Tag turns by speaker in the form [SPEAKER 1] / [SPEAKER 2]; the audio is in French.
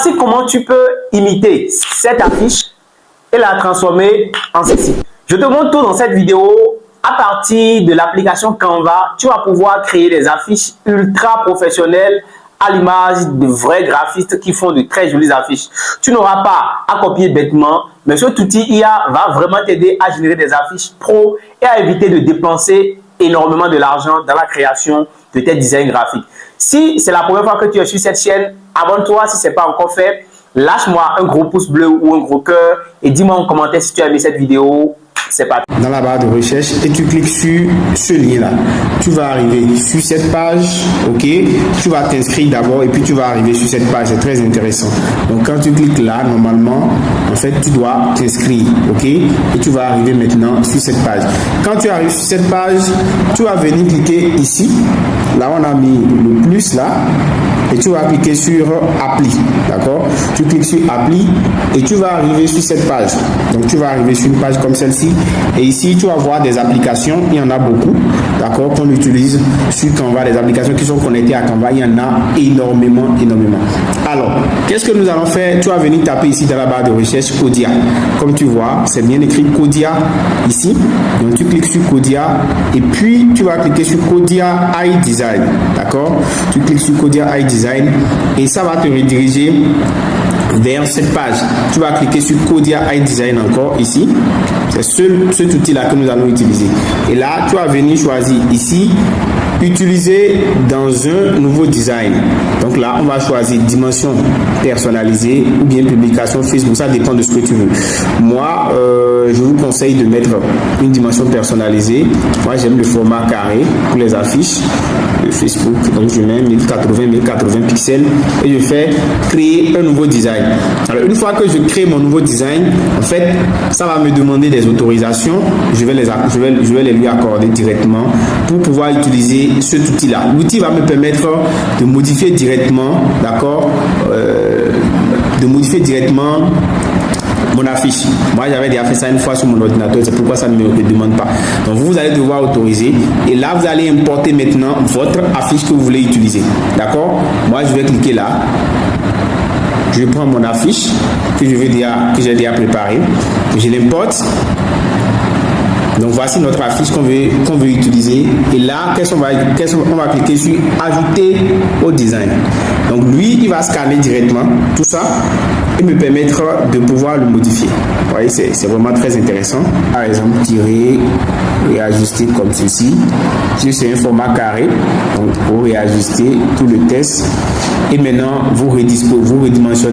[SPEAKER 1] Voici comment tu peux imiter cette affiche et la transformer en ceci. Je te montre tout dans cette vidéo. À partir de l'application Canva, tu vas pouvoir créer des affiches ultra professionnelles à l'image de vrais graphistes qui font de très jolies affiches. Tu n'auras pas à copier bêtement, mais cet outil IA va vraiment t'aider à générer des affiches pro et à éviter de dépenser énormément de l'argent dans la création de tes designs graphiques. Si c'est la première fois que tu es sur cette chaîne, abonne-toi si ce n'est pas encore fait. Lâche-moi un gros pouce bleu ou un gros cœur et dis-moi en commentaire si tu as aimé cette vidéo. C'est parti.
[SPEAKER 2] Dans la barre de recherche et tu cliques sur ce lien là. Tu vas arriver sur cette page, ok. Tu vas t'inscrire d'abord et puis tu vas arriver sur cette page. C'est très intéressant. Donc quand tu cliques là, normalement, en fait, tu dois t'inscrire, ok. Et tu vas arriver maintenant sur cette page. Quand tu arrives sur cette page, tu vas venir cliquer ici. Là, on a mis le plus là. Et tu vas cliquer sur appli, d'accord. Tu cliques sur appli et tu vas arriver sur cette page. Donc tu vas arriver sur une page comme celle-ci et ici tu vas voir des applications, il y en a beaucoup, d'accord, qu'on utilise sur Canva, des applications qui sont connectées à Canva, il y en a énormément. Alors, qu'est-ce que nous allons faire? Tu vas venir taper ici dans la barre de recherche Codia. Comme tu vois, c'est bien écrit Codia ici. Donc tu cliques sur Codia et puis tu vas cliquer sur Codia iDesign, d'accord. Tu cliques sur Codia iDesign et ça va te rediriger vers cette page. Tu vas cliquer sur Codia iDesign encore ici. C'est cet outil-là que nous allons utiliser. Et là, tu vas venir choisir ici utiliser dans un nouveau design. Donc là, on va choisir dimension personnalisée ou bien publication Facebook. Ça dépend de ce que tu veux. Moi, je vous conseille de mettre une dimension personnalisée. Moi, j'aime le format carré pour les affiches de Facebook. Donc, je mets 1080 pixels et je fais créer un nouveau design. Alors, une fois que je crée mon nouveau design, en fait, ça va me demander des autorisations. Je vais les lui accorder directement pour pouvoir utiliser cet outil-là. L'outil va me permettre de modifier directement, d'accord, de modifier directement mon affiche. Moi, j'avais déjà fait ça une fois sur mon ordinateur, c'est pourquoi ça ne me demande pas. Donc, vous allez devoir autoriser et là, vous allez importer maintenant votre affiche que vous voulez utiliser. D'accord? Moi, je vais cliquer là. Je prends mon affiche que j'ai déjà préparée. Je l'importe. Donc voici notre affiche qu'on veut utiliser. Et là, on va cliquer sur ajouter au design. Donc lui, il va scanner directement tout ça et me permettre de pouvoir le modifier. Vous voyez, c'est vraiment très intéressant. Par exemple, tirer, réajuster comme ceci. Si c'est un format carré, donc pour réajuster tout le texte. Et maintenant, vous redimensionnez.